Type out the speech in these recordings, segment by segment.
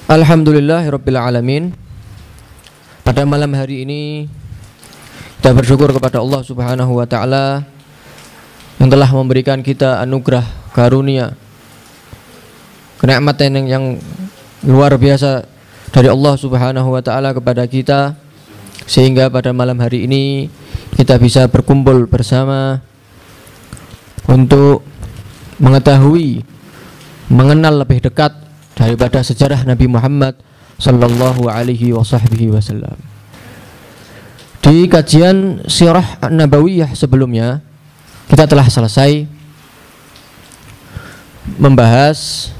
Alhamdulillahirabbil alamin. Pada malam hari ini kita bersyukur kepada Allah Subhanahu wa taala yang telah memberikan kita anugerah karunia, kenikmatan yang luar biasa dari Allah Subhanahu wa taala kepada kita, sehingga pada malam hari ini kita bisa berkumpul bersama untuk mengetahui, mengenal lebih dekat daripada sejarah Nabi Muhammad sallallahu alaihi wasallam. Di kajian Sirah Nabawiyah sebelumnya kita telah selesai membahas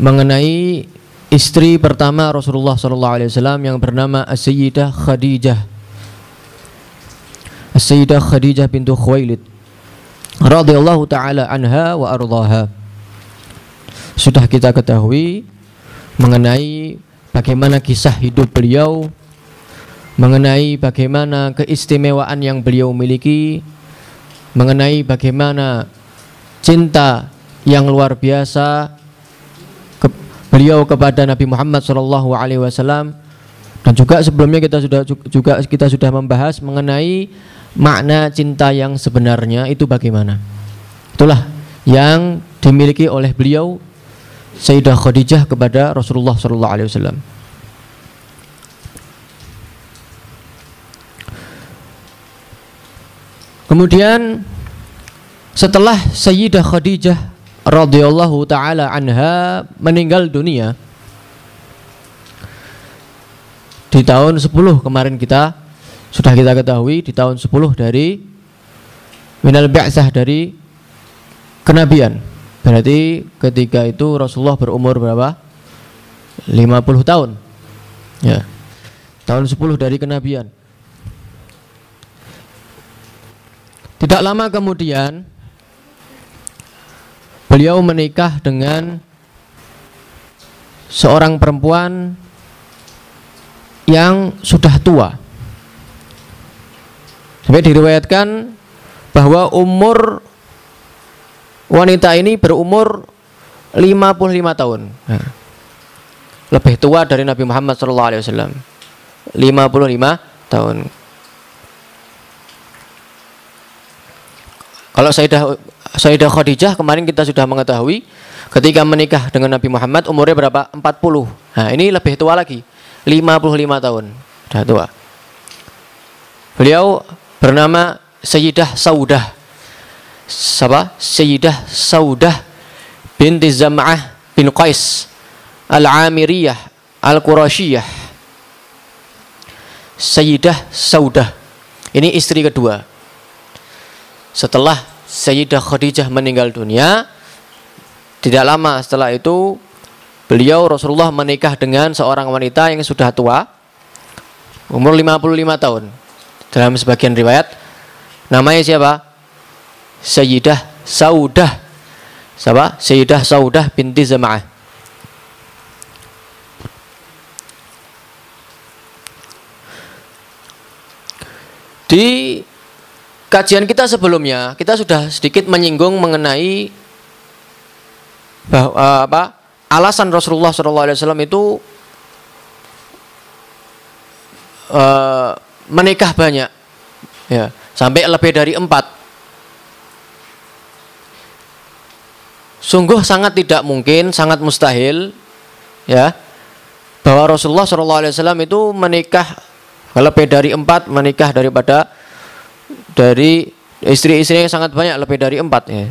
mengenai istri pertama Rasulullah sallallahu alaihi wasallam yang bernama As-Sayyidah Khadijah. As-Sayyidah Khadijah bintu Khuwailid radhiyallahu taala anha wa ardhaha. Sudah kita ketahui mengenai bagaimana kisah hidup beliau, mengenai bagaimana keistimewaan yang beliau miliki, mengenai bagaimana cinta yang luar biasa beliau kepada Nabi Muhammad SAW, dan juga sebelumnya kita sudah membahas mengenai makna cinta yang sebenarnya itu bagaimana. Itulah yang dimiliki oleh beliau Sayyidah Khadijah kepada Rasulullah SAW. Kemudian setelah Sayyidah Khadijah radhiyallahu taala anha meninggal dunia di tahun 10 kemarin sudah kita ketahui, di tahun 10 dari minal bi'tsah, dari kenabian. Berarti ketika itu Rasulullah berumur berapa? 50 tahun. Ya. Tahun 10 dari kenabian. Tidak lama kemudian beliau menikah dengan seorang perempuan yang sudah tua. Sampai diriwayatkan bahwa umur wanita ini berumur 55 tahun. Lebih tua dari Nabi Muhammad SAW. 55 tahun. Kalau Sayyidah Khadijah kemarin kita sudah mengetahui ketika menikah dengan Nabi Muhammad umurnya berapa? 40. Nah, ini lebih tua lagi. 55 tahun. Sudah tua. Beliau bernama Sayyidah Saudah. Siapa? Sayyidah Saudah binti Zam'ah bin Qais Al-Amiriyah Al-Qurashiyah. Sayyidah Saudah ini istri kedua. Setelah Sayyidah Khadijah meninggal dunia, tidak lama setelah itu beliau Rasulullah menikah dengan seorang wanita yang sudah tua, umur 55 tahun. Dalam sebagian riwayat namanya siapa? Sayyidah Saudah. Siapa? Sayyidah Saudah binti Zam'ah. Di kajian kita sebelumnya kita sudah sedikit menyinggung mengenai bahwa alasan Rasulullah SAW itu menikah banyak, ya, sampai lebih dari 4. Sungguh sangat tidak mungkin, sangat mustahil, ya, bahwa Rasulullah SAW itu menikah lebih dari 4, menikah dari istri-istri yang sangat banyak, lebih dari 4, ya.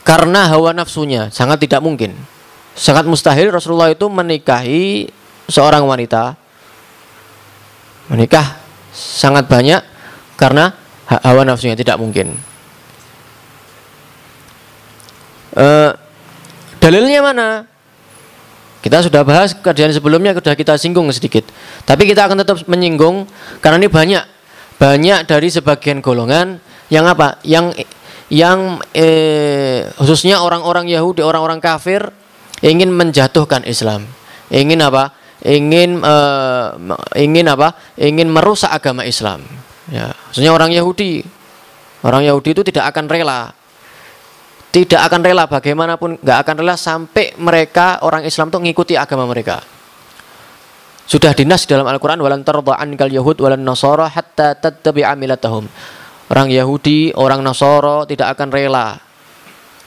Karena hawa nafsunya sangat tidak mungkin, sangat mustahil Rasulullah itu menikahi seorang wanita, menikah sangat banyak karena hawa nafsunya, tidak mungkin. Dalilnya mana? Kita sudah bahas kajian sebelumnya, sudah kita singgung sedikit. Tapi kita akan tetap menyinggung karena ini banyak dari sebagian golongan yang apa? Yang khususnya orang-orang Yahudi, orang-orang kafir ingin menjatuhkan Islam. Ingin apa? Ingin merusak agama Islam. Ya, maksudnya orang Yahudi itu tidak akan rela tidak akan rela, bagaimanapun nggak akan rela sampai mereka orang Islam itu mengikuti agama mereka. Sudah dinas dalam Al-Quran, walan tarda ankal yahud walan nasara hatta tattabi'a millatahum. Orang Yahudi, orang Nasara tidak akan rela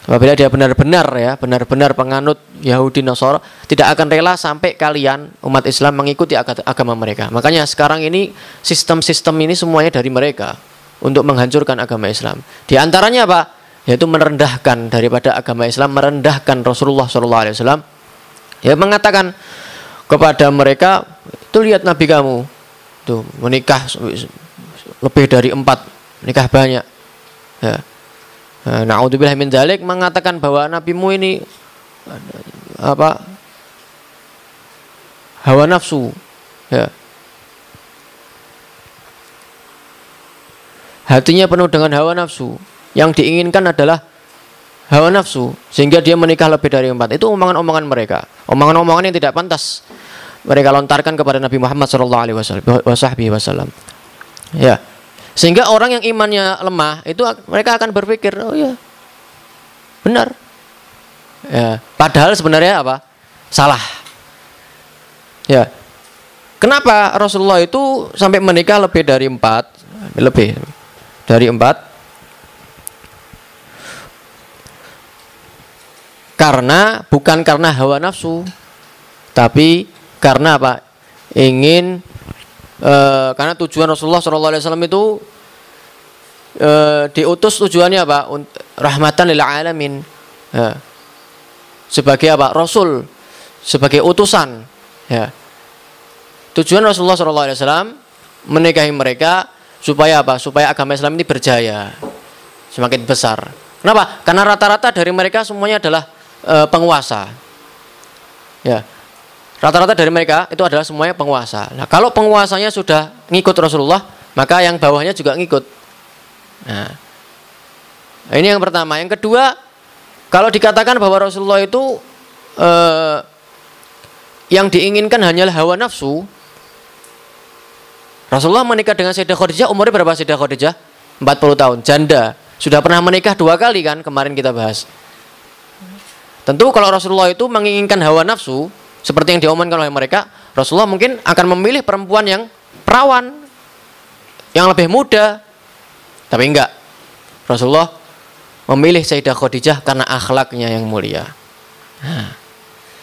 apabila dia benar-benar penganut Yahudi Nasara, tidak akan rela sampai kalian umat Islam mengikuti agama mereka. Makanya sekarang ini sistem-sistem ini semuanya dari mereka untuk menghancurkan agama Islam. Di antaranya apa? Yaitu merendahkan daripada agama Islam, merendahkan Rasulullah SAW. Ya, mengatakan kepada mereka, tuh lihat Nabi kamu tuh menikah lebih dari 4, nikah banyak. Ya. Na'udzubillah min dzalik, mengatakan bahwa nabimu ini apa? Hawa nafsu. Ya. Hatinya penuh dengan hawa nafsu. Yang diinginkan adalah hawa nafsu, sehingga dia menikah lebih dari 4. Itu omongan-omongan mereka, omongan-omongan yang tidak pantas mereka lontarkan kepada Nabi Muhammad SAW. Ya, sehingga orang yang imannya lemah itu mereka akan berpikir, oh ya, benar. Ya, padahal sebenarnya apa? Salah. Ya, kenapa Rasulullah itu sampai menikah lebih dari 4? Lebih dari 4. Bukan karena hawa nafsu, tapi karena apa? Karena tujuan Rasulullah SAW itu diutus, tujuannya apa? Rahmatan lil alamin. Ya. Sebagai apa? Rasul, sebagai utusan. Ya. Tujuan Rasulullah SAW menikahi mereka supaya apa? Supaya agama Islam ini berjaya, semakin besar. Kenapa? Karena rata-rata dari mereka semuanya adalah penguasa. Ya, rata-rata dari mereka itu adalah semuanya penguasa. Nah, kalau penguasanya sudah ngikut Rasulullah, maka yang bawahnya juga ngikut. Nah, ini yang pertama. Yang kedua, kalau dikatakan bahwa Rasulullah itu yang diinginkan hanyalah hawa nafsu, Rasulullah menikah dengan Sayyidah Khadijah, umurnya berapa Sayyidah Khadijah? 40 tahun, janda. Sudah pernah menikah 2 kali kan, kemarin kita bahas. Tentu kalau Rasulullah itu menginginkan hawa nafsu seperti yang diomongkan oleh mereka, Rasulullah mungkin akan memilih perempuan yang perawan, yang lebih muda. Tapi enggak. Rasulullah memilih Sayyidah Khadijah karena akhlaknya yang mulia. Nah,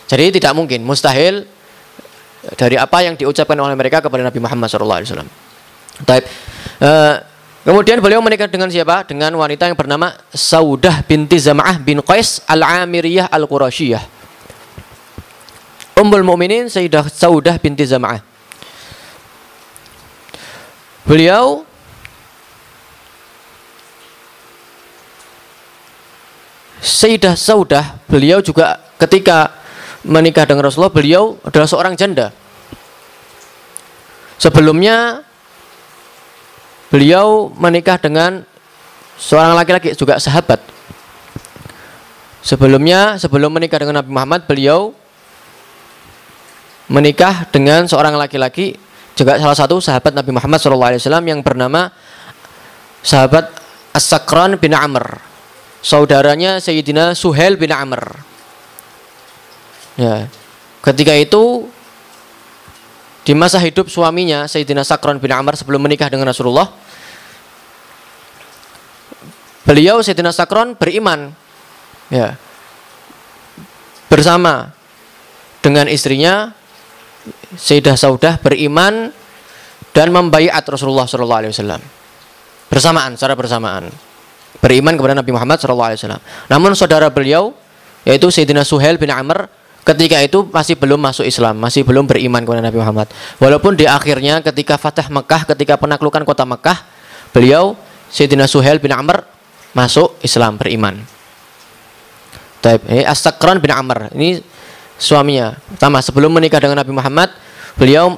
jadi tidak mungkin, mustahil dari apa yang diucapkan oleh mereka kepada Nabi Muhammad SAW. Kemudian beliau menikah dengan siapa? Dengan wanita yang bernama Saudah binti Zam'ah bin Qais al-Amiriyah al-Qurashiyah. Ummul Mukminin Sayyidah Saudah binti Zam'ah. Beliau Sayyidah Saudah, beliau juga ketika menikah dengan Rasulullah, beliau adalah seorang janda. Sebelumnya beliau menikah dengan seorang laki-laki juga sahabat. Sebelumnya, sebelum menikah dengan Nabi Muhammad, beliau menikah dengan seorang laki-laki juga salah satu sahabat Nabi Muhammad SAW yang bernama sahabat As-Sakran bin Amr, saudaranya Sayyidina Suhail bin Amr. Ya, ketika itu di masa hidup suaminya Sayyidina Sakran bin Amr sebelum menikah dengan Rasulullah, beliau Sayyidina Sakran beriman, ya, bersama dengan istrinya Sayyidah Saudah beriman dan membaiat Rasulullah SAW secara bersamaan beriman kepada Nabi Muhammad SAW. Namun saudara beliau yaitu Sayyidina Suhail bin Amr ketika itu masih belum masuk Islam, masih belum beriman kepada Nabi Muhammad. Walaupun di akhirnya ketika Fatah Mekah, ketika penaklukan kota Mekah, beliau Sayyidina Suhail bin Amr masuk Islam, beriman. As-Sakran bin Amr ini suaminya pertama sebelum menikah dengan Nabi Muhammad, beliau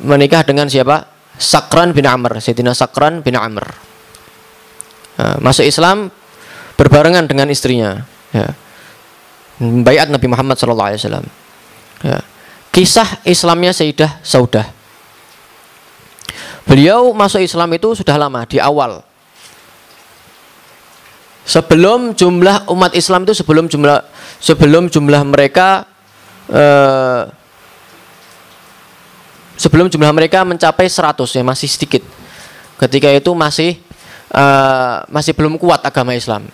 menikah dengan siapa? Sakran bin Amr, Sayyidina Sakran bin Amr. Masuk Islam berbarengan dengan istrinya, ya, baiat Nabi Muhammad SAW. Ya. Kisah Islamnya Sayyidah Saudah. Beliau masuk Islam itu sudah lama, di awal. sebelum jumlah umat Islam itu sebelum jumlah mereka sebelum jumlah mereka mencapai 100 ya, masih sedikit. Ketika itu masih belum kuat agama Islam.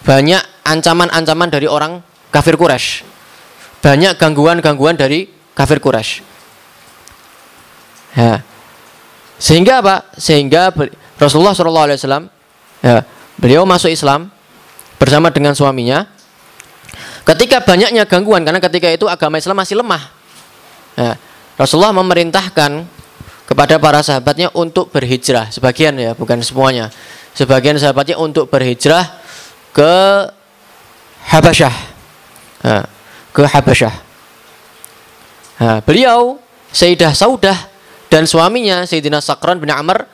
Banyak ancaman-ancaman dari orang kafir Quraisy. Banyak gangguan-gangguan dari kafir Quraisy. Ya. Sehingga apa? Sehingga Rasulullah SAW, ya, beliau masuk Islam bersama dengan suaminya. Ketika banyaknya gangguan, karena ketika itu agama Islam masih lemah, ya, Rasulullah memerintahkan kepada para sahabatnya untuk berhijrah. Sebagian ya, bukan semuanya. Sebagian sahabatnya untuk berhijrah ke Habasyah, ya, ke Habasyah. Nah, beliau Sayyidah Saudah dan suaminya Sayyidina Sakran bin Amr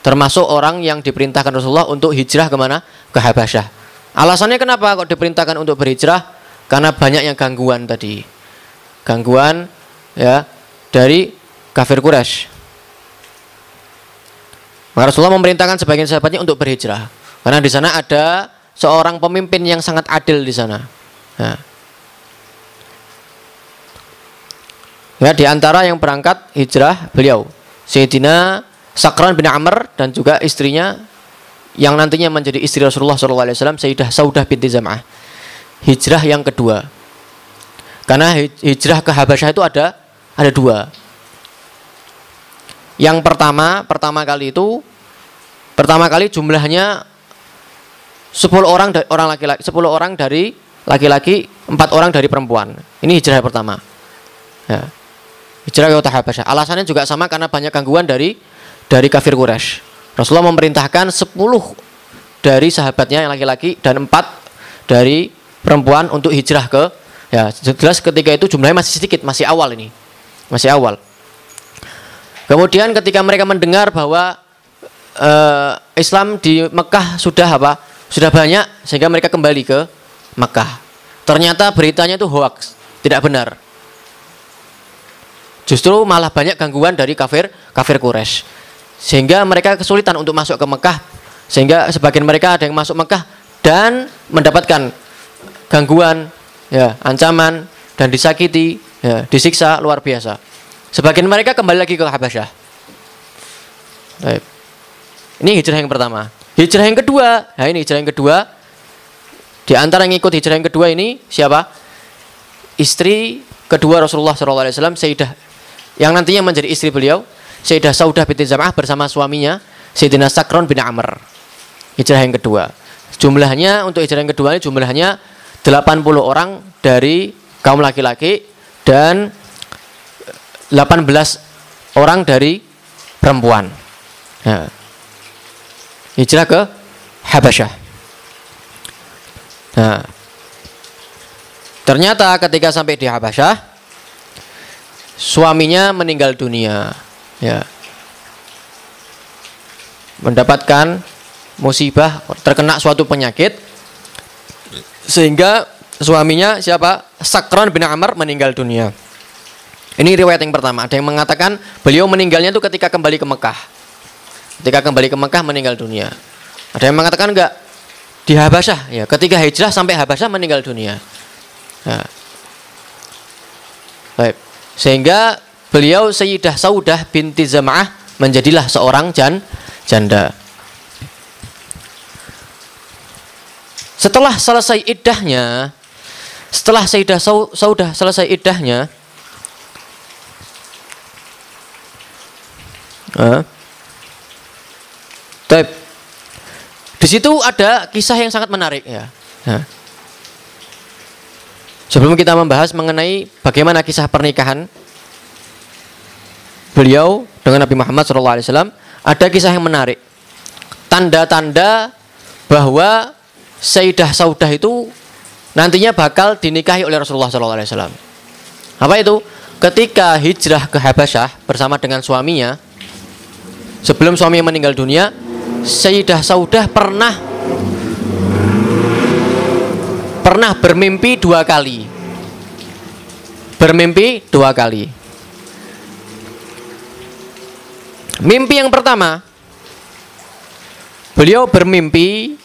termasuk orang yang diperintahkan Rasulullah untuk hijrah kemana? Ke Habasyah. Alasannya kenapa kok diperintahkan untuk berhijrah? Karena banyaknya gangguan tadi. Gangguan ya dari kafir Quraisy. Maka Rasulullah memerintahkan sebagian sahabatnya untuk berhijrah. Karena di sana ada seorang pemimpin yang sangat adil di sana. Nah. Ya, di antara yang berangkat hijrah beliau Sayyidina Sakran bin Amr dan juga istrinya yang nantinya menjadi istri Rasulullah SAW, Sayyidah Saudah binti Zam'ah. Hijrah yang kedua. Karena hijrah ke Habasyah itu ada dua. Yang pertama kali jumlahnya 10 orang laki-laki, 10 orang dari laki-laki, 4 orang dari perempuan. Ini hijrah yang pertama. Ya. Hijrah ke kota Habasyah. Alasannya juga sama karena banyak gangguan dari kafir Quraisy. Rasulullah memerintahkan 10 dari sahabatnya yang laki-laki dan 4 dari perempuan untuk hijrah ke, ya jelas ketika itu jumlahnya masih sedikit, masih awal ini. Masih awal. Kemudian ketika mereka mendengar bahwa Islam di Mekah sudah banyak, sehingga mereka kembali ke Mekah. Ternyata beritanya itu hoax, tidak benar. Justru malah banyak gangguan dari kafir Quraisy. Sehingga mereka kesulitan untuk masuk ke Mekah. Sehingga sebagian mereka ada yang masuk Mekah dan mendapatkan gangguan, ya, ancaman dan disakiti, ya, disiksa luar biasa. Sebagian mereka kembali lagi ke Habasyah. Baik. Ini hijrah yang pertama. Hijrah yang kedua, nah ini hijrah yang kedua. Di antara yang ikut hijrah yang kedua ini siapa? Istri kedua Rasulullah SAW, Sayyidah, yang nantinya menjadi istri beliau, Sayyidah Saudah binti Zam'ah bersama suaminya Sayyidina Sakran bin Amr. Hijrah yang kedua. Jumlahnya untuk hijrah yang kedua ini jumlahnya 80 orang dari kaum laki-laki dan 18 orang dari perempuan. Nah, hijrah ke Habasyah. Nah, ternyata ketika sampai di Habasyah, suaminya meninggal dunia, ya, mendapatkan musibah, terkena suatu penyakit, sehingga suaminya siapa? Sakran bin Amr meninggal dunia. Ini riwayat yang pertama. Ada yang mengatakan beliau meninggalnya itu ketika kembali ke Mekah. Ketika kembali ke Mekah meninggal dunia. Ada yang mengatakan enggak, di Habasyah, ya, ketika hijrah sampai Habasyah meninggal dunia. Nah. Baik. Sehingga beliau Sayyidah Saudah binti Zam'ah menjadilah seorang janda. Setelah selesai iddahnya, setelah Sayyidah Saudah selesai iddahnya, di situ ada kisah yang sangat menarik, ya. Sebelum kita membahas mengenai bagaimana kisah pernikahan beliau dengan Nabi Muhammad SAW, ada kisah yang menarik. Tanda-tanda bahwa Sayyidah Saudah itu nantinya bakal dinikahi oleh Rasulullah SAW. Apa itu? Ketika hijrah ke Habasyah bersama dengan suaminya, sebelum suaminya meninggal dunia, Sayyidah Saudah pernah bermimpi 2 kali. Bermimpi 2 kali. Mimpi yang pertama, beliau bermimpi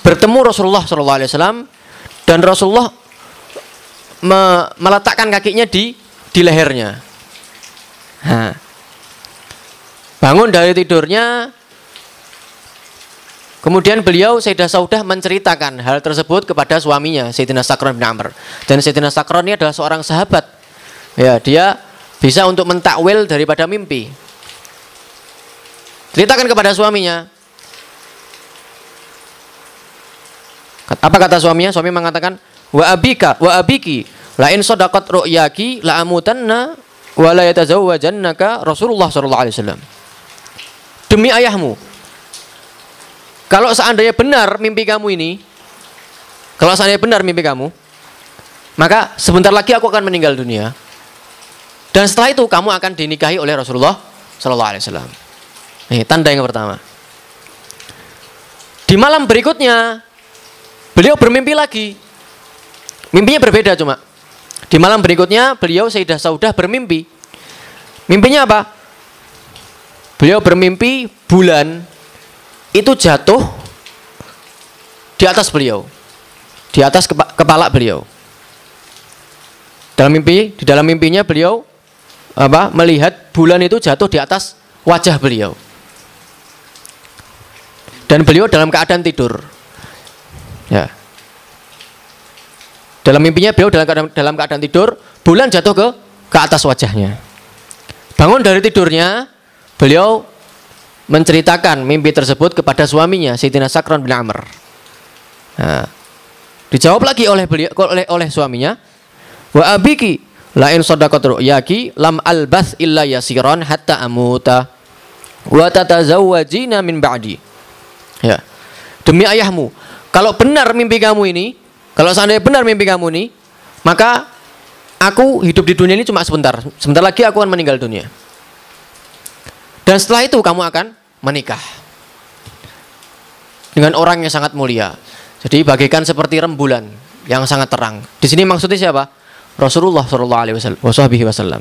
bertemu Rasulullah SAW dan Rasulullah meletakkan kakinya di lehernya. Nah, bangun dari tidurnya, kemudian beliau Sayyidah Saudah menceritakan hal tersebut kepada suaminya Sayyidina Sakron bin Amr. Dan Sayyidina Sakron ini adalah seorang sahabat. Ya, dia bisa untuk mentakwil daripada mimpi. Ceritakan kepada suaminya. Apa kata suaminya? Suami mengatakan, wa abiki la in sadaqat ru'yaki la amutanna wa la yatazawwajannaka Rasulullah sallallahu alaihi wasallam. Demi ayahmu, kalau seandainya benar mimpi kamu ini, maka sebentar lagi aku akan meninggal dunia. Dan setelah itu kamu akan dinikahi oleh Rasulullah sallallahu alaihi wasallam. Ini tanda yang pertama. Di malam berikutnya beliau bermimpi lagi. Mimpinya berbeda cuma. Di malam berikutnya beliau Sayyidah Saudah bermimpi. Mimpinya apa? Beliau bermimpi bulan itu jatuh di atas beliau. Di atas kepala beliau. Di dalam mimpinya beliau melihat bulan itu jatuh di atas wajah beliau. Dan beliau dalam keadaan tidur. Ya. Dalam mimpinya beliau dalam keadaan tidur, bulan jatuh ke atas wajahnya. Bangun dari tidurnya, beliau menceritakan mimpi tersebut kepada suaminya Sayyidina Sakron bin Amr. Nah, dijawab lagi oleh suaminya, wa abiki la in sadaqat ru'yaki lam albas illa yasiran hatta amuta wa tatazawwajina min ba'di. Ya. Demi ayahmu, kalau benar mimpi kamu ini, kalau seandainya benar mimpi kamu ini, maka aku hidup di dunia ini cuma sebentar. Sebentar lagi aku akan meninggal dunia. Dan setelah itu kamu akan menikah dengan orang yang sangat mulia. Jadi bagaikan seperti rembulan yang sangat terang. Di sini maksudnya siapa? Rasulullah sallallahu alaihi wasallam.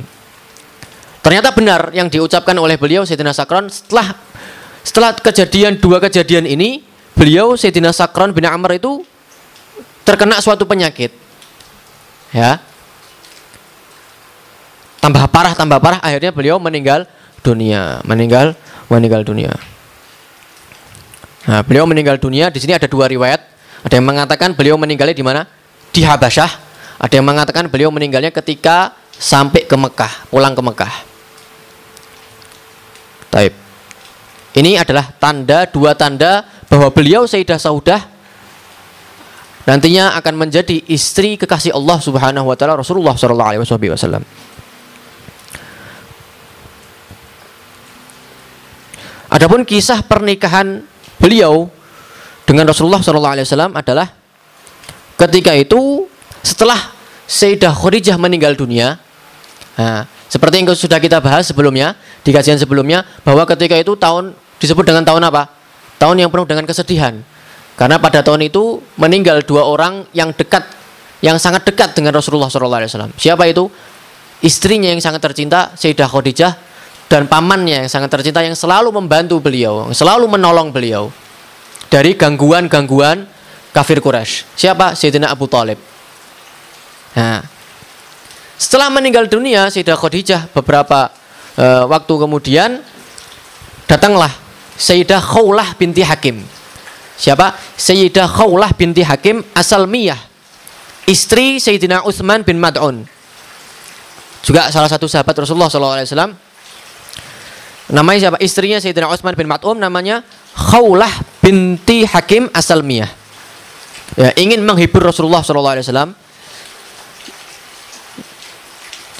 Ternyata benar yang diucapkan oleh beliau Sayyidina Sakron setelah dua kejadian ini, beliau Sayyidina Sakron bin Amr itu terkena suatu penyakit. Ya. Tambah parah, akhirnya beliau meninggal dunia. Nah, beliau meninggal dunia. Di sini ada dua riwayat. Ada yang mengatakan beliau meninggalnya di mana? Di Habasyah. Ada yang mengatakan beliau meninggalnya ketika sampai ke Mekah, pulang ke Mekah. Taib. Ini adalah dua tanda bahwa beliau Sayyidah Saudah nantinya akan menjadi istri kekasih Allah Subhanahu wa taala Rasulullah sallallahu alaihi wasallam. Adapun kisah pernikahan beliau dengan Rasulullah sallallahu alaihi wasallam adalah ketika itu setelah Sayyidah Khadijah meninggal dunia. Nah, seperti yang sudah kita bahas sebelumnya di kajian sebelumnya, bahwa ketika itu tahun disebut dengan tahun apa? Tahun yang penuh dengan kesedihan. Karena pada tahun itu meninggal dua orang yang sangat dekat dengan Rasulullah SAW. Siapa itu? Istrinya yang sangat tercinta, Sayyidah Khadijah, dan pamannya yang sangat tercinta yang selalu membantu beliau, yang selalu menolong beliau dari gangguan-gangguan kafir Quraisy. Siapa? Sayyidina Abu Thalib. Nah, setelah meninggal dunia Sayyidah Khadijah beberapa waktu kemudian datanglah Sayyidah Khawlah binti Hakim. Siapa? Sayyidah Khawlah binti Hakim As-Salmiyah, istri Sayyidina Utsman bin Mad'un, juga salah satu sahabat Rasulullah SAW. Namanya siapa? Istrinya Sayyidina Utsman bin Mad'un namanya Khawlah binti Hakim As-Salmiyah. Ya, ingin menghibur Rasulullah SAW,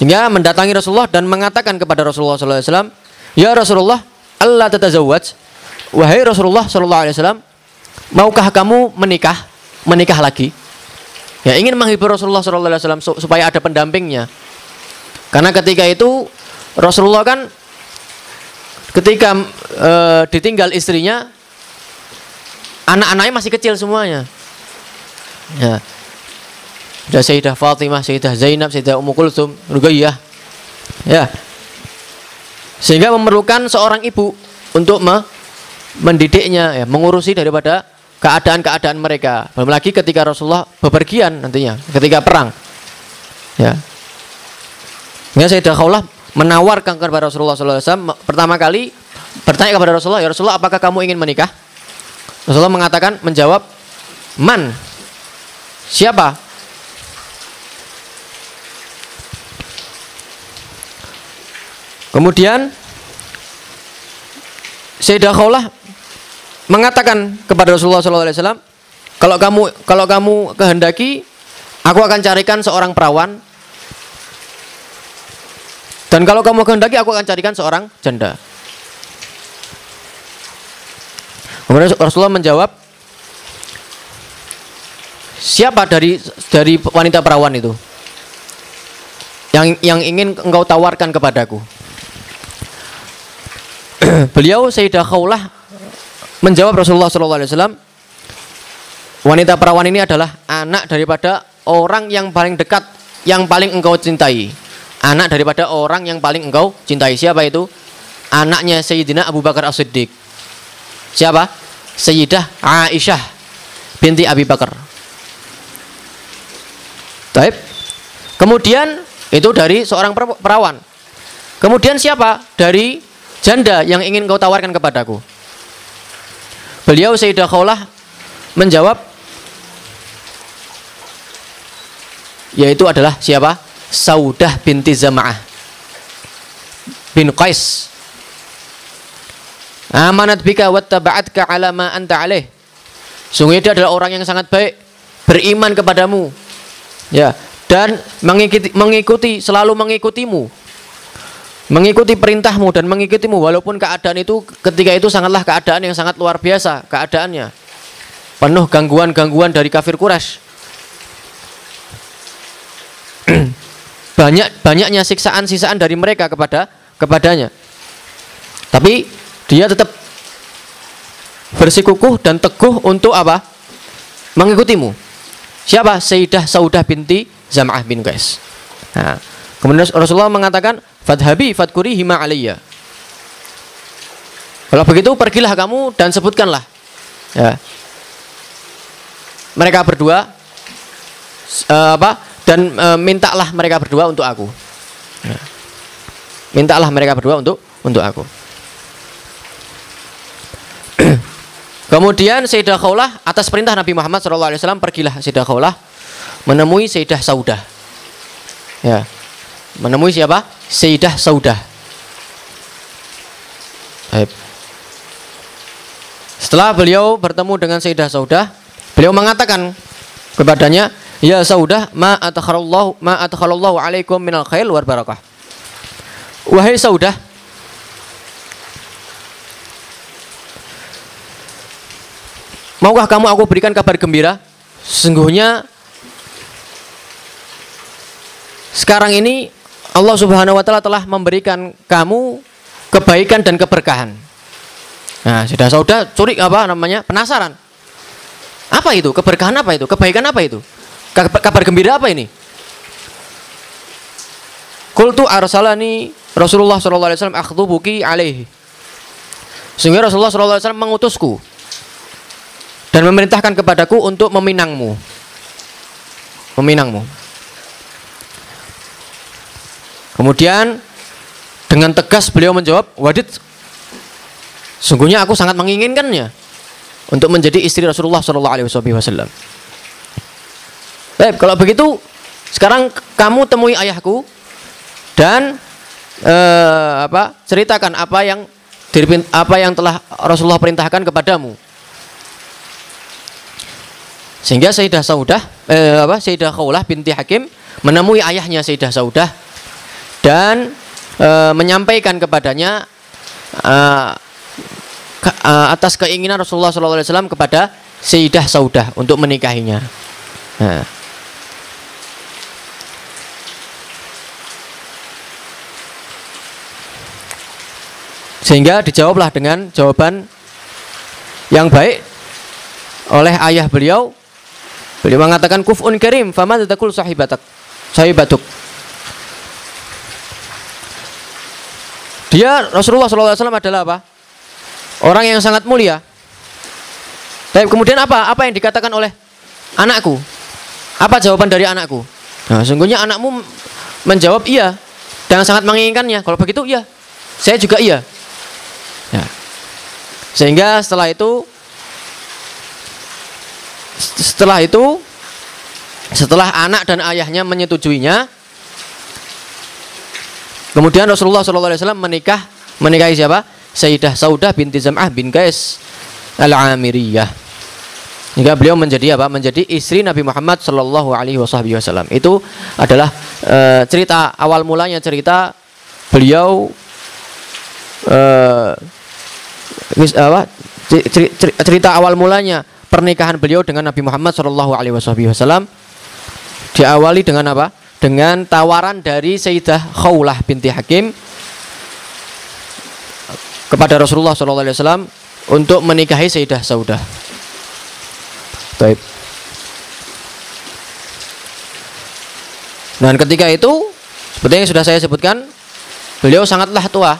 hingga mendatangi Rasulullah dan mengatakan kepada Rasulullah SAW, ya Rasulullah, Allah tatazawwaj, wahai Rasulullah SAW, maukah kamu menikah lagi? Ya, ingin menghibur Rasulullah SAW supaya ada pendampingnya. Karena ketika itu Rasulullah kan ketika ditinggal istrinya, anak-anaknya masih kecil semuanya. Ya. Ada Sayyidah Fatimah, Sayyidah Zainab, Sayyidah Ummu Kulsum, Ruqayyah. Ya. Sehingga memerlukan seorang ibu untuk mendidiknya, ya, mengurusi daripada keadaan-keadaan mereka. Belum lagi ketika Rasulullah bepergian nantinya, ketika perang. Ya. Sayyidah Khawlah menawarkan kepada Rasulullah SAW pertama kali bertanya kepada Rasulullah, ya Rasulullah, apakah kamu ingin menikah? Rasulullah mengatakan, menjawab, man? Siapa? Kemudian Sayyidah Khawlah mengatakan kepada Rasulullah SAW, kalau kamu kehendaki, aku akan carikan seorang perawan, dan kalau kamu kehendaki, aku akan carikan seorang janda. Kemudian Rasulullah menjawab, siapa dari wanita perawan itu yang ingin engkau tawarkan kepadaku? Beliau Sayyidah Khawlah menjawab Rasulullah SAW, wanita perawan ini adalah anak daripada orang yang paling dekat, yang paling engkau cintai. Anak daripada orang yang paling engkau cintai. Siapa itu? Anaknya Sayyidina Abu Bakar As-Siddiq. Siapa? Sayyidah Aisyah binti Abi Bakar. Taib. Kemudian itu dari seorang perawan. Kemudian siapa? Dari janda yang ingin kau tawarkan kepadaku. Beliau Sayyidah Khawlah menjawab, yaitu adalah siapa? Saudah binti Zam'ah bin Qais. Amanat bika wattaba'atka ala ma anta alaih. Sungguh dia adalah orang yang sangat baik, beriman kepadamu, ya, dan mengikuti selalu mengikutimu, mengikuti perintahmu dan mengikutimu, walaupun keadaan itu ketika itu sangatlah keadaan yang sangat luar biasa, keadaannya penuh gangguan-gangguan dari kafir Quraisy. Banyaknya siksaan-siksaan dari mereka kepadanya. Tapi dia tetap bersikukuh dan teguh untuk apa? Mengikutimu. Siapa? Sayyidah Saudah binti Zam'ah bin Qais. Nah, kemudian Rasulullah mengatakan, fadhabi fadkuri hima aliyya. Kalau begitu pergilah kamu dan sebutkanlah, ya, mereka berdua dan mintalah mereka berdua untuk aku. Ya. Mintalah mereka berdua untuk aku. Kemudian Sayyidah Khawlah atas perintah Nabi Muhammad SAW, pergilah Sayyidah Khawlah menemui Sayyidah Saudah. Ya. Menemui siapa? Sayyidah Saudah. Baik. Setelah beliau bertemu dengan Sayyidah Saudah, beliau mengatakan kepadanya, ya Saudah, ma atakhalallahu alaikum minal khair wal barakah. Wahai Saudah, maukah kamu aku berikan kabar gembira? Sesungguhnya sekarang ini Allah Subhanahu wa taala telah memberikan kamu kebaikan dan keberkahan. Nah, sudah Saudah curi penasaran. Apa itu? Keberkahan apa itu? Kebaikan apa itu? Kabar gembira apa ini? Qultu arsalani Rasulullah SAW akhdubuki alaihi. Sehingga Rasulullah SAW mengutusku dan memerintahkan kepadaku untuk meminangmu. Kemudian dengan tegas beliau menjawab, wadid, sungguhnya aku sangat menginginkannya untuk menjadi istri Rasulullah SAW. Baik, kalau begitu sekarang kamu temui ayahku dan ceritakan apa yang telah Rasulullah perintahkan kepadamu. Sehingga Sayyidah Khawlah binti Hakim menemui ayahnya Sayyidah Saudah dan menyampaikan kepadanya atas keinginan Rasulullah SAW kepada Sayyidah Saudah untuk menikahinya. Nah. Sehingga dijawablah dengan jawaban yang baik oleh ayah beliau. Beliau mengatakan, kuf'un karim faman tadakul sahibatuk. Dia Rasulullah SAW adalah apa? Orang yang sangat mulia. Tapi kemudian apa yang dikatakan oleh anakku? Apa jawaban dari anakku? Nah, sungguhnya anakmu menjawab iya dengan sangat menginginkannya. Kalau begitu iya, saya juga iya. Ya. Sehingga setelah anak dan ayahnya menyetujuinya, kemudian Rasulullah SAW menikahi siapa? Sayyidah Saudah binti Zam'ah bin Qais al-Amiriyah. Hingga beliau menjadi apa? Menjadi istri Nabi Muhammad Sallallahu Alaihi Wasallam. Itu adalah cerita awal mulanya, cerita beliau cerita awal mulanya pernikahan beliau dengan Nabi Muhammad Sallallahu Alaihi Wasallam. Diawali dengan apa? Dengan tawaran dari Sayyidah Khawlah binti Hakim kepada Rasulullah Sallallahu Alaihi Wasallam untuk menikahi Sayyidah Saudah. Baik. Dan ketika itu, seperti yang sudah saya sebutkan, beliau sangatlah tua,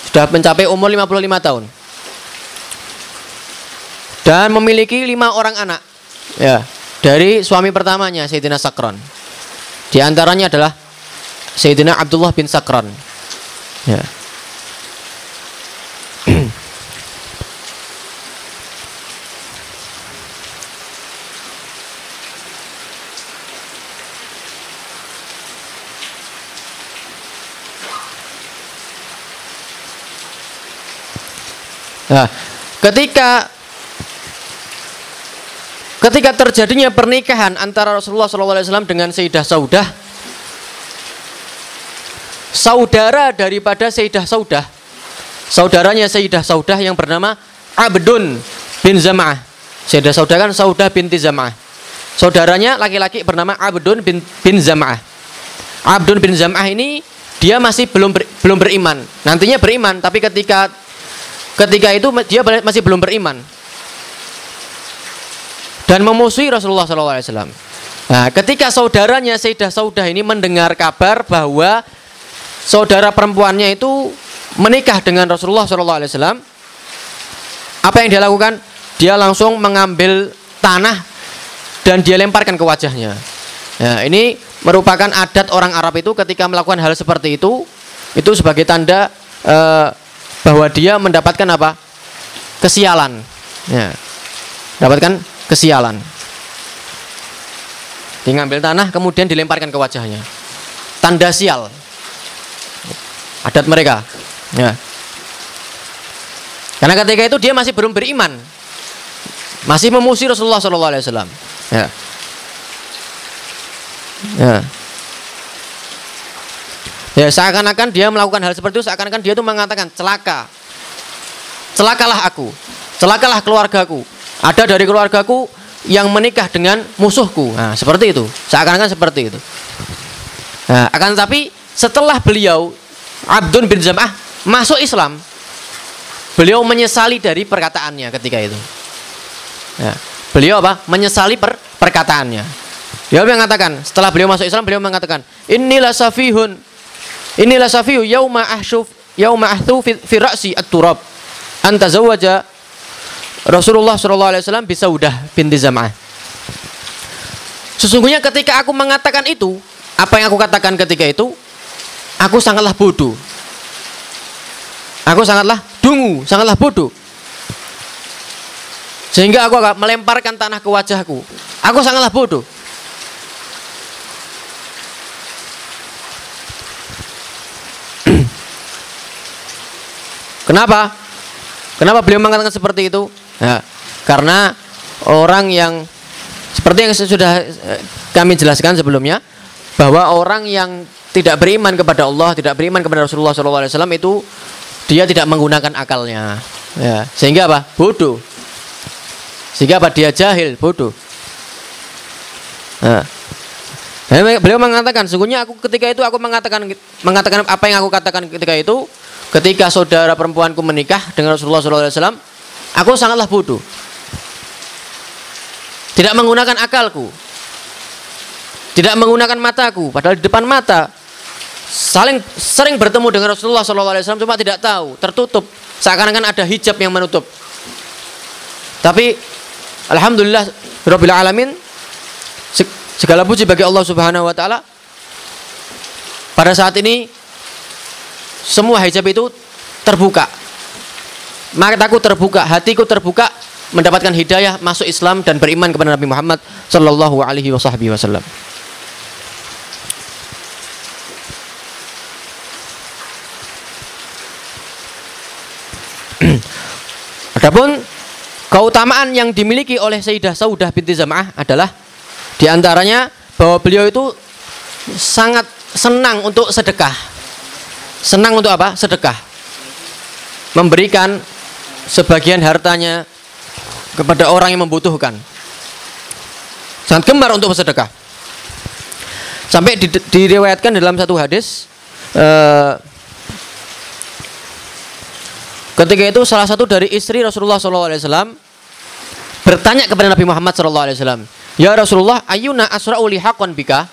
sudah mencapai umur 55 tahun, dan memiliki 5 orang anak, ya, dari suami pertamanya Sayyidina Sakran. Di antaranya adalah Sayyidina Abdullah bin Sakran. Ya. Nah, ketika terjadinya pernikahan antara Rasulullah SAW dengan Sayyidah Saudah, saudara daripada Sayyidah Saudah, saudaranya Sayyidah Saudah yang bernama Abdun bin Zam'ah. Sayyidah Saudah kan Saudah binti Zam'ah. Saudaranya laki-laki bernama Abdun bin Zam'ah. Abdun bin Zam'ah ini dia masih belum beriman. Nantinya beriman, tapi ketika itu dia masih belum beriman dan memusuhi Rasulullah SAW. Nah, ketika saudaranya Sayyidah Saudah ini mendengar kabar bahwa saudara perempuannya itu menikah dengan Rasulullah SAW, apa yang dia lakukan? Dia langsung mengambil tanah dan dia lemparkan ke wajahnya. Nah, ini merupakan adat orang Arab itu ketika melakukan hal seperti itu sebagai tanda bahwa dia mendapatkan apa? Kesialan. Ya. Mendapatkan kesialan. Dia ngambil tanah kemudian dilemparkan ke wajahnya. Tanda sial. Adat mereka. Ya. Karena ketika itu dia masih belum beriman. Masih memusuhi Rasulullah SAW. Ya. Ya. Ya, seakan-akan dia melakukan hal seperti itu, seakan-akan dia itu mengatakan celakalah aku, celakalah keluargaku, ada dari keluargaku yang menikah dengan musuhku. Nah, seperti itu, seakan-akan seperti itu. Nah, akan tetapi setelah beliau Abdun bin Zam'ah masuk Islam, beliau menyesali dari perkataannya ketika itu. Nah, beliau apa? Menyesali perkataannya. Dia mengatakan, setelah beliau masuk Islam, beliau mengatakan, inilah safiyu yauma ahthu fi ra'si at-turab anta zawaja Rasulullah SAW bi Saudah binti Zam'ah. Sesungguhnya ketika aku mengatakan itu, apa yang aku katakan ketika itu, aku sangatlah bodoh. Aku sangatlah dungu, sangatlah bodoh. Sehingga aku akan melemparkan tanah ke wajahku. Aku sangatlah bodoh. Kenapa? Kenapa beliau mengatakan seperti itu? Ya, karena orang yang seperti yang sudah kami jelaskan sebelumnya, bahwa orang yang tidak beriman kepada Allah, tidak beriman kepada Rasulullah SAW itu dia tidak menggunakan akalnya. Ya, sehingga apa? Bodoh. Sehingga apa? Dia jahil, bodoh. Nah, beliau mengatakan, sungguhnya aku ketika itu aku mengatakan apa yang aku katakan ketika itu. Ketika saudara perempuanku menikah dengan Rasulullah SAW, aku sangatlah bodoh. Tidak menggunakan akalku, tidak menggunakan mataku. Padahal di depan mata sering bertemu dengan Rasulullah SAW, cuma tidak tahu, tertutup, seakan-akan ada hijab yang menutup. Tapi alhamdulillah rabbil alamin, segala puji bagi Allah Subhanahu wa taala. Pada saat ini semua hijab itu terbuka. Mataku terbuka, hatiku terbuka, mendapatkan hidayah, masuk Islam dan beriman kepada Nabi Muhammad sallallahu alaihi wasallam. Adapun keutamaan yang dimiliki oleh Sayyidah Saudah binti Zam'ah adalah diantaranya bahwa beliau itu sangat senang untuk sedekah. Senang untuk apa? Sedekah. Memberikan sebagian hartanya kepada orang yang membutuhkan. Sangat gemar untuk bersedekah. Sampai diriwayatkan dalam satu hadis, ketika itu salah satu dari istri Rasulullah SAW bertanya kepada Nabi Muhammad SAW, "Ya Rasulullah, ayyuna asra'u lihaqqan bika?"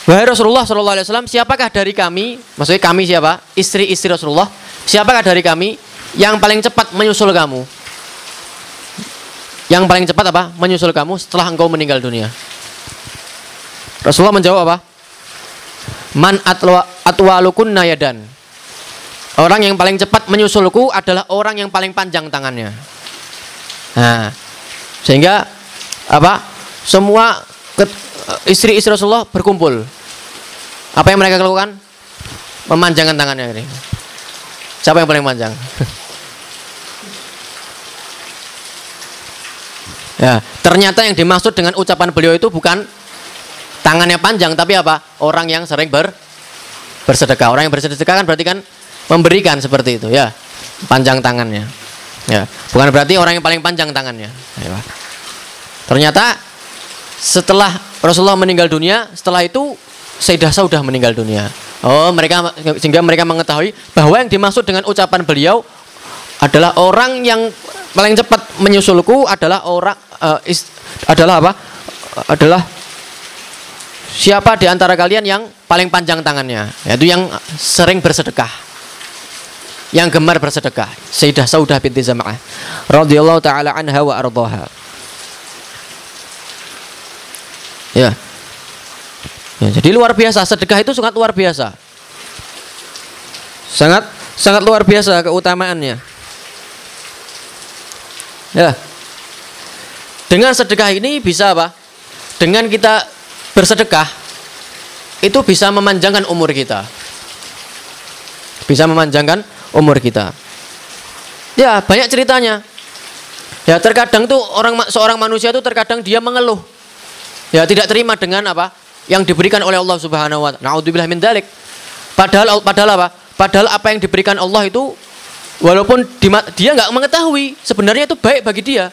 Wahai Rasulullah SAW, siapakah dari kami, maksudnya kami siapa? Istri-istri Rasulullah, siapakah dari kami yang paling cepat menyusul kamu? Yang paling cepat apa? Menyusul kamu setelah engkau meninggal dunia. Rasulullah menjawab apa? Man atwalukunna yadan. Orang yang paling cepat menyusulku adalah orang yang paling panjang tangannya. Nah, sehingga apa? Semua istri-istri Rasulullah berkumpul. Apa yang mereka lakukan? Memanjangkan tangannya ini. Siapa yang paling panjang? Ya, ternyata yang dimaksud dengan ucapan beliau itu bukan tangannya panjang, tapi apa? Orang yang sering bersedekah. Orang yang bersedekah kan berarti kan memberikan seperti itu, ya. Panjang tangannya. Ya, bukan berarti orang yang paling panjang tangannya. Ya. Ternyata setelah Rasulullah meninggal dunia, setelah itu Sayyidah Saudah meninggal dunia. Sehingga mereka mengetahui bahwa yang dimaksud dengan ucapan beliau adalah orang yang paling cepat menyusulku adalah adalah siapa di antara kalian yang paling panjang tangannya, yaitu yang sering bersedekah, yang gemar bersedekah. Sayyidah Saudah binti Zam'ah radhiyallahu taala anha wa ardhaha. Ya, jadi luar biasa, sedekah itu sangat luar biasa, sangat luar biasa keutamaannya. Ya, dengan sedekah ini bisa apa? Dengan kita bersedekah itu bisa memanjangkan umur kita, bisa memanjangkan umur kita. Ya, banyak ceritanya. Ya, terkadang tuh seorang manusia tuh terkadang dia mengeluh. Ya, tidak terima dengan apa yang diberikan oleh Allah Subhanahu wa taala. Na'udzubillah min dzalik. Padahal apa? Padahal apa yang diberikan Allah itu walaupun dia nggak mengetahui sebenarnya itu baik bagi dia.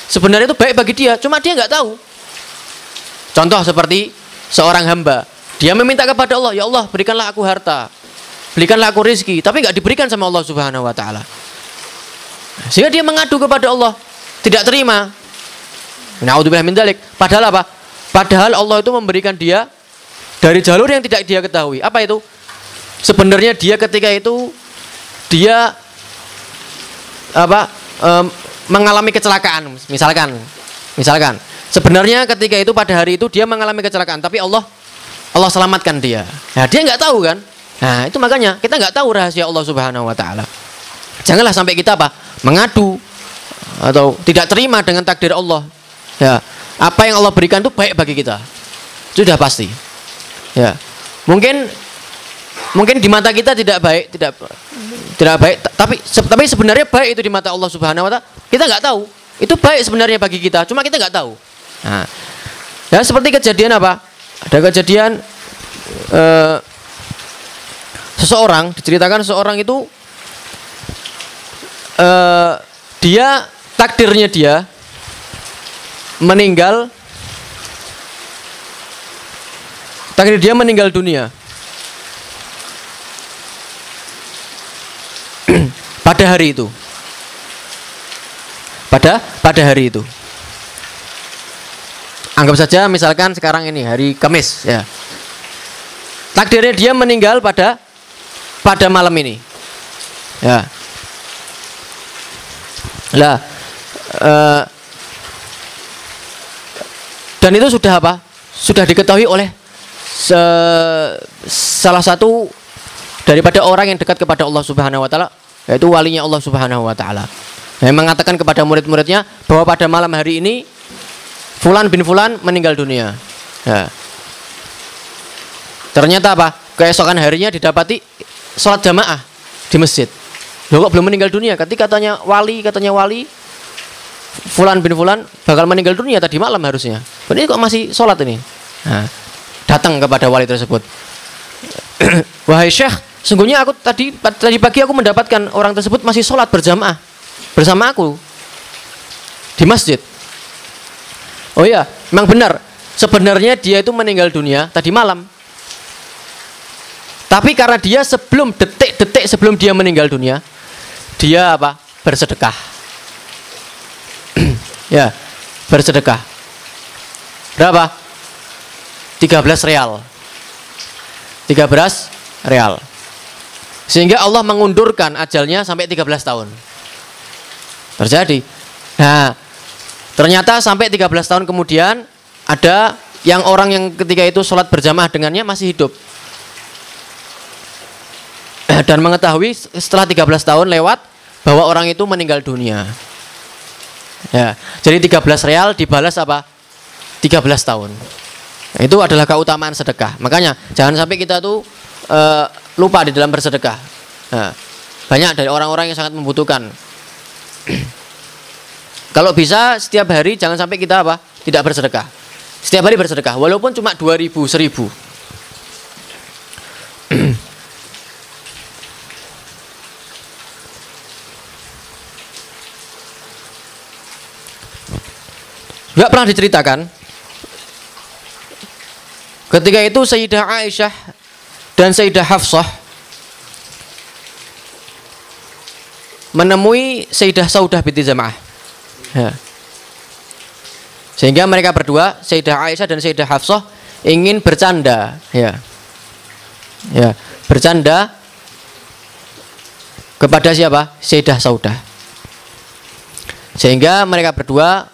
Sebenarnya itu baik bagi dia, cuma dia nggak tahu. Contoh seperti seorang hamba, dia meminta kepada Allah, "Ya Allah, berikanlah aku harta, berikanlah aku rezeki," tapi nggak diberikan sama Allah Subhanahu wa taala. Sehingga dia mengadu kepada Allah, tidak terima. Na'udzubillah min dzalik. Padahal apa? Padahal Allah itu memberikan dia dari jalur yang tidak dia ketahui. Apa itu? Sebenarnya dia ketika itu dia mengalami kecelakaan, misalkan sebenarnya ketika itu pada hari itu dia mengalami kecelakaan, tapi Allah selamatkan dia. Nah, dia nggak tahu kan? Nah, itu makanya kita nggak tahu rahasia Allah Subhanahu wa taala. Janganlah sampai kita mengadu atau tidak terima dengan takdir Allah. Ya, apa yang Allah berikan itu baik bagi kita. Sudah pasti. Ya. Mungkin di mata kita tidak baik, tapi sebenarnya baik itu di mata Allah Subhanahu wa taala. Kita nggak tahu. Itu baik sebenarnya bagi kita, cuma kita nggak tahu. Nah, ya seperti kejadian apa? Ada kejadian diceritakan seorang itu dia takdirnya dia meninggal dunia pada hari itu. Pada hari itu. Anggap saja misalkan sekarang ini hari Kamis ya. Takdirnya dia meninggal pada malam ini. Ya. Lah, dan itu sudah apa? Sudah diketahui oleh salah satu daripada orang yang dekat kepada Allah Subhanahu wa taala, yaitu walinya Allah Subhanahu wa taala. Yang mengatakan kepada murid-muridnya bahwa pada malam hari ini Fulan bin Fulan meninggal dunia. Ya. Ternyata apa? Keesokan harinya didapati sholat jamaah di masjid. Loh, kok belum meninggal dunia? Ketika katanya wali Fulan bin Fulan bakal meninggal dunia tadi malam harusnya. Ini kok masih sholat ini? Nah, datang kepada wali tersebut. Wahai Syekh, sungguhnya aku tadi pagi aku mendapatkan orang tersebut masih sholat berjamaah bersama aku di masjid. Oh iya, memang benar. Sebenarnya dia itu meninggal dunia tadi malam. Tapi karena dia sebelum detik-detik sebelum dia meninggal dunia, dia apa? Bersedekah. Ya, bersedekah. Berapa? 13 real. 13 real. Sehingga Allah mengundurkan ajalnya sampai 13 tahun. Terjadi. Nah, ternyata sampai 13 tahun kemudian ada yang orang yang ketika itu sholat berjamaah dengannya masih hidup. Dan mengetahui setelah 13 tahun lewat bahwa orang itu meninggal dunia. Ya, jadi 13 real dibalas apa? 13 tahun. Nah, itu adalah keutamaan sedekah. Makanya jangan sampai kita tuh lupa di dalam bersedekah. Nah, banyak dari orang-orang yang sangat membutuhkan. Kalau bisa setiap hari jangan sampai kita apa? Tidak bersedekah. Setiap hari bersedekah walaupun cuma 2.000, 1.000. Juga pernah diceritakan ketika itu Sayyidah Aisyah dan Sayyidah Hafsah menemui Sayyidah Saudah binti Zam'ah. Ya. Sehingga mereka berdua, Sayyidah Aisyah dan Sayyidah Hafsah, ingin bercanda, ya. Ya, bercanda kepada siapa? Sayyidah Saudah. Sehingga mereka berdua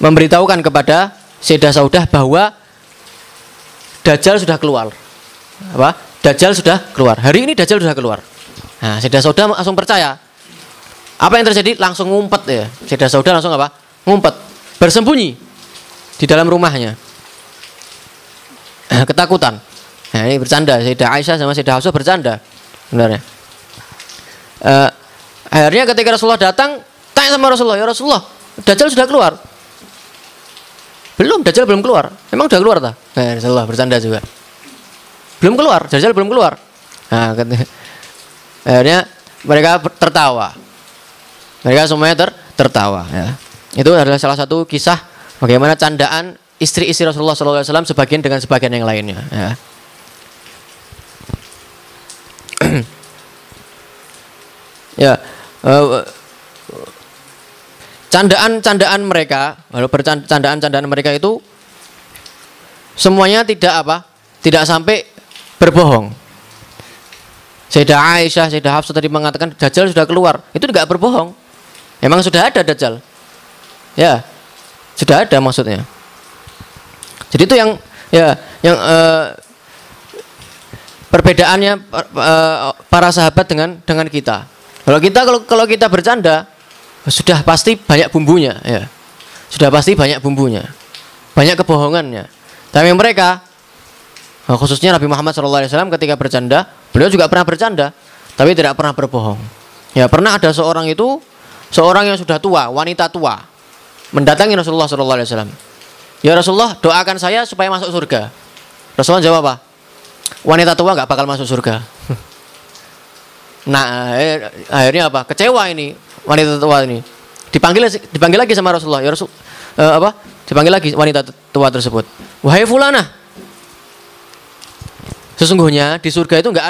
memberitahukan kepada Sayyidah Saudah bahwa Dajjal sudah keluar. Apa? Dajjal sudah keluar. Hari ini Dajjal sudah keluar. Nah, Sayyidah Saudah langsung percaya. Apa yang terjadi? Langsung ngumpet ya. Sayyidah Saudah langsung apa? Ngumpet, bersembunyi di dalam rumahnya. Ketakutan. Nah, ini bercanda. Sayyidah Aisyah sama Sayyidah Hafsah bercanda. Sebenarnya. Akhirnya ketika Rasulullah datang, tanya sama Rasulullah, ya Rasulullah, Dajjal sudah keluar? Belum, Dajjal belum keluar. Emang sudah keluar tak? Nah, Rasulullah bercanda juga. Belum keluar, Dajjal belum keluar. Nah, akhirnya mereka tertawa. Mereka semuanya tertawa. Ya. Itu adalah salah satu kisah bagaimana candaan istri-istri Rasulullah SAW sebagian dengan sebagian yang lainnya. Ya. Ya. Candaan mereka, walaupun candaan mereka itu semuanya tidak apa? Tidak sampai berbohong. Sayyidah Aisyah, Sayyidah Hafsah tadi mengatakan Dajjal sudah keluar. Itu tidak berbohong. Memang sudah ada Dajjal. Ya. Sudah ada maksudnya. Jadi itu yang perbedaannya para sahabat dengan kita. Kalau kita bercanda sudah pasti banyak bumbunya, ya. Sudah pasti banyak bumbunya, banyak kebohongannya. Tapi mereka, khususnya Nabi Muhammad SAW ketika bercanda, beliau juga pernah bercanda, tapi tidak pernah berbohong. Ya, pernah ada seorang yang sudah tua, wanita tua, mendatangi Rasulullah SAW. Ya Rasulullah, doakan saya supaya masuk surga. Rasulullah jawab apa? Wanita tua nggak bakal masuk surga. Nah, akhirnya apa? Kecewa ini wanita tua ini. Dipanggil lagi sama Rasulullah. Ya Rasul, dipanggil lagi wanita tua tersebut. Wahai fulanah, sesungguhnya di surga itu nggak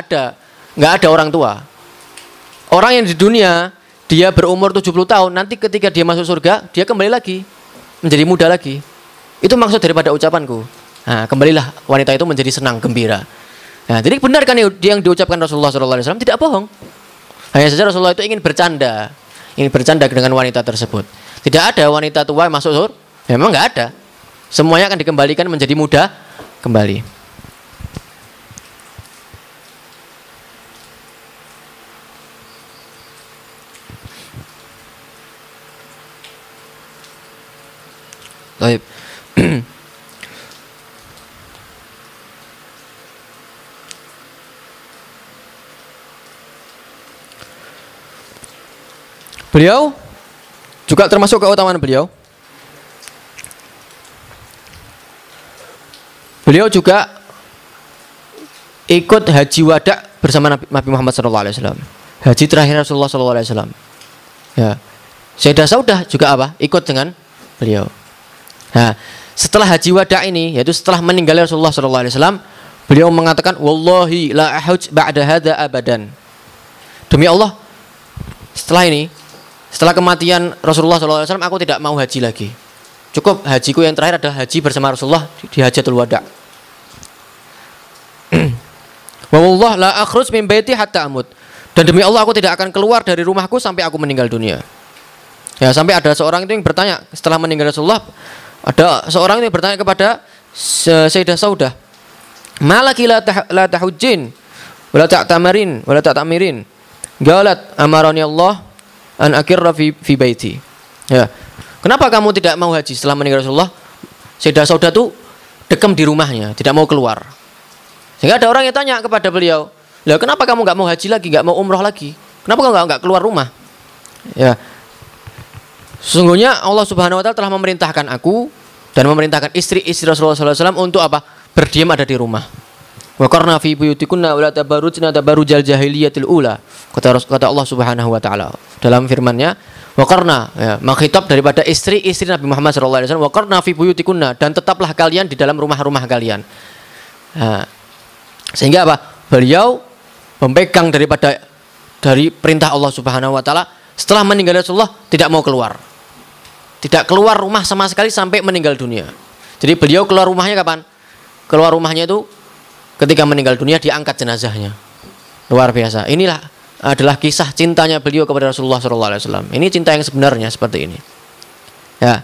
ada orang tua. Orang yang di dunia dia berumur 70 tahun, nanti ketika dia masuk surga, dia kembali lagi menjadi muda lagi. Itu maksud daripada ucapanku. Nah, kembalilah wanita itu menjadi senang, gembira. Nah, jadi benar kan yang diucapkan Rasulullah SAW? Tidak bohong. Hanya saja Rasulullah itu ingin bercanda dengan wanita tersebut. Tidak ada wanita tua yang masuk surga. Memang nggak ada. Semuanya akan dikembalikan menjadi muda kembali. Baik. Beliau juga termasuk keutamaan beliau. Beliau juga ikut haji wada bersama Nabi Muhammad SAW. Haji terakhir Rasulullah SAW. Ya. Sayyidah Saudah juga apa? Ikut dengan beliau. Nah, setelah haji wada ini, yaitu setelah meninggal Rasulullah SAW, beliau mengatakan, wallahi la ahuj ba'da hadza abadan. Demi Allah, setelah kematian Rasulullah SAW, aku tidak mau haji lagi. Cukup hajiku yang terakhir adalah haji bersama Rasulullah di Hajatul Wada. Wa wallah la akhruj min baiti hatta amut. Dan demi Allah, aku tidak akan keluar dari rumahku sampai aku meninggal dunia. Ya, sampai ada seorang itu yang bertanya setelah meninggal Rasulullah, ada seorang itu yang bertanya kepada Sayyidah Saudah, malaki la tahujjin wala ta'tamirin wala ta'tamirin. Galat amarani Allah an akirra fi baiti. Ya. Kenapa kamu tidak mau haji setelah meninggal Rasulullah? Sayyidah Saudah itu dekam di rumahnya, tidak mau keluar. Sehingga ada orang yang tanya kepada beliau, "Lah kenapa kamu enggak mau haji lagi, enggak mau umroh lagi? Kenapa kamu enggak keluar rumah?" Ya. Sesungguhnya Allah Subhanahu wa taala telah memerintahkan aku dan memerintahkan istri-istri Rasulullah SAW untuk apa? Berdiam ada di rumah. Wa qarna fi buyutikunna wa la tabarrujna tabarrujal jahiliyatil ula. Kata Allah Subhanahu wa taala dalam firman-Nya, wa qarna, ya, mengkhitab daripada istri-istri Nabi Muhammad SAW, wa qarna fi buyutikunna, dan tetaplah kalian di dalam rumah-rumah kalian. Nah, sehingga apa? Beliau memegang dari perintah Allah Subhanahu wa taala. Setelah meninggal Rasulullah tidak mau keluar. Tidak keluar rumah sama sekali sampai meninggal dunia. Jadi beliau keluar rumahnya kapan? Keluar rumahnya itu ketika meninggal dunia, diangkat jenazahnya. Luar biasa. Inilah adalah kisah cintanya beliau kepada Rasulullah SAW. Ini cinta yang sebenarnya seperti ini. Ya.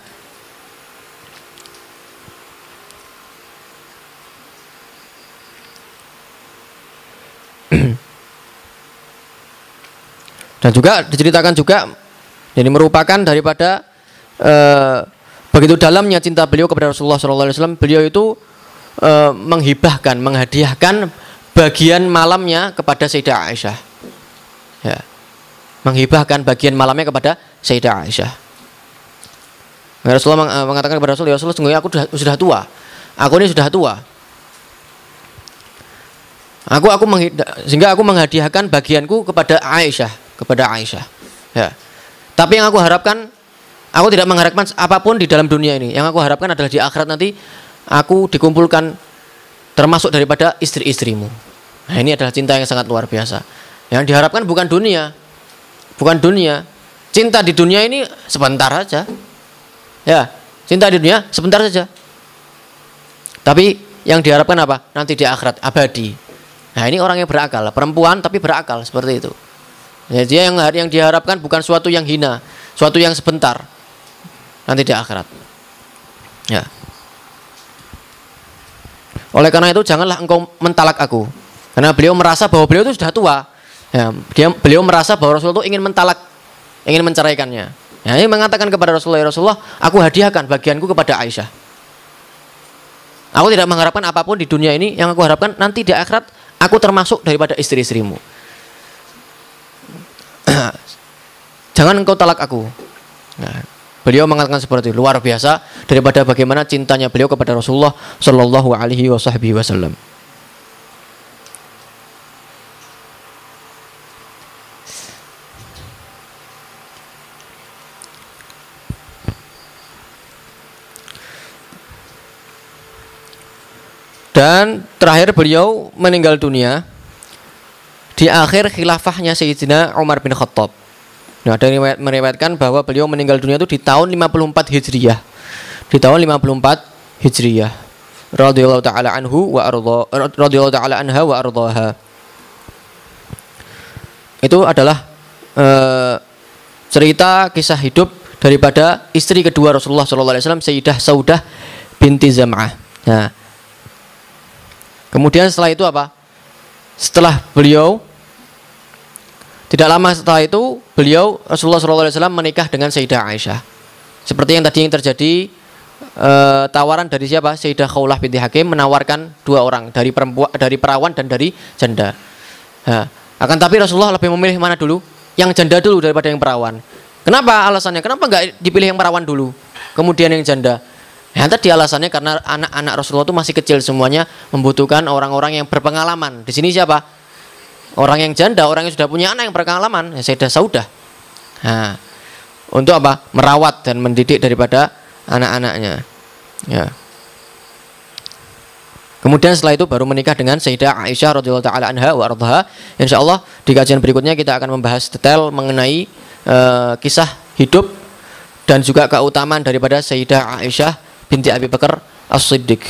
Dan juga diceritakan juga, jadi merupakan daripada begitu dalamnya cinta beliau kepada Rasulullah SAW. Beliau itu menghadiahkan bagian malamnya kepada Sayyidah Aisyah. Ya. Menghibahkan bagian malamnya kepada Sayyidah Aisyah. Rasulullah mengatakan kepada Rasulullah, "Ya Rasulullah, sungguhnya aku sudah tua. Aku ini sudah tua. Sehingga aku menghadiahkan bagianku kepada Aisyah." Ya. Tapi yang aku harapkan, aku tidak mengharapkan apapun di dalam dunia ini. Yang aku harapkan adalah di akhirat nanti aku dikumpulkan termasuk daripada istri-istrimu. Nah, ini adalah cinta yang sangat luar biasa. Yang diharapkan bukan dunia. Cinta di dunia ini sebentar saja. Ya, cinta di dunia sebentar saja. Tapi yang diharapkan apa? Nanti di akhirat abadi. Nah, ini orang yang berakal, perempuan tapi berakal seperti itu. Ya, dia yang diharapkan bukan suatu yang hina, suatu yang sebentar, nanti di akhirat. Ya. Oleh karena itu janganlah engkau mentalak aku, karena beliau merasa bahwa beliau itu sudah tua. Ya, beliau merasa bahwa Rasulullah itu ingin mentalak, ingin menceraikannya. Ya, ini mengatakan kepada Rasulullah, "Ya Rasulullah, aku hadiahkan bagianku kepada Aisyah. Aku tidak mengharapkan apapun di dunia ini. Yang aku harapkan nanti di akhirat aku termasuk daripada istri-istrimu. Jangan engkau talak aku." Nah, beliau mengatakan seperti itu. Luar biasa daripada bagaimana cintanya beliau kepada Rasulullah Shallallahu Alaihi Wasallam. Dan terakhir beliau meninggal dunia di akhir khilafahnya Sayyidina Umar bin Khattab. Nah, ada yang meriwayatkan bahwa beliau meninggal dunia itu di tahun 54 Hijriyah. Di tahun 54 Hijriyah. Radhiyallahu taala anhu wa radhiyallahu taala anha wa ardhaha. Itu adalah cerita kisah hidup daripada istri kedua Rasulullah SAW, Sayyidah Saudah binti Zam'ah. Nah, kemudian setelah itu apa? Setelah beliau, tidak lama setelah itu, beliau Rasulullah SAW menikah dengan Sayyidah Aisyah. Seperti yang tadi yang terjadi, tawaran dari siapa? Sayyidah Khawlah binti Hakim menawarkan dua orang, dari perempuan, dari perawan dan dari janda. Nah, akan tapi Rasulullah lebih memilih mana dulu? Yang janda dulu daripada yang perawan. Kenapa alasannya? Kenapa nggak dipilih yang perawan dulu, kemudian yang janda? Ya, tadi alasannya karena anak-anak Rasulullah itu masih kecil semuanya, membutuhkan orang-orang yang berpengalaman. Di sini siapa? Orang yang janda, orang yang sudah punya anak yang berpengalaman, ya Sayyidah Saudah. Nah, untuk apa? Merawat dan mendidik daripada anak-anaknya. Ya. Kemudian setelah itu baru menikah dengan Sayyidah Aisyah radhiyallahu taala anha wa ardhaha. Insyaallah di kajian berikutnya kita akan membahas detail mengenai kisah hidup dan juga keutamaan daripada Sayyidah Aisyah binti Abi Bakar As-Siddiq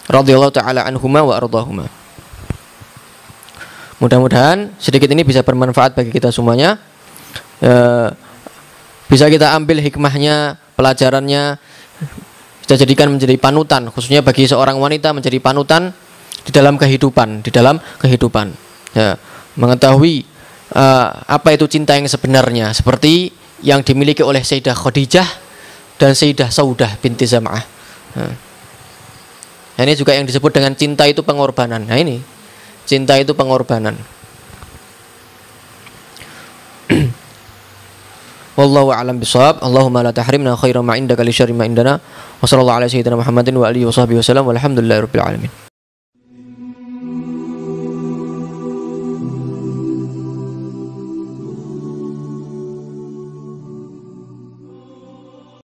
radhiyallahu taala anhuma wa ardhahuma. Mudah-mudahan sedikit ini bisa bermanfaat bagi kita semuanya. Bisa kita ambil hikmahnya, pelajarannya, kita jadikan menjadi panutan, khususnya bagi seorang wanita menjadi panutan di dalam kehidupan, ya, mengetahui apa itu cinta yang sebenarnya, seperti yang dimiliki oleh Sayyidah Khadijah dan Sayyidah Saudah binti Zam'ah. Nah, ini juga yang disebut dengan cinta itu pengorbanan. Nah, ini cinta itu pengorbanan. Wallahu a'lam bishawab. Allahumma la tahrimna khairan ma indaka li syarri ma indana. Wa sallallahu ala sayyidina Muhammadin wa alihi wa sahbihi wasallam. Walhamdulillahirabbil alamin.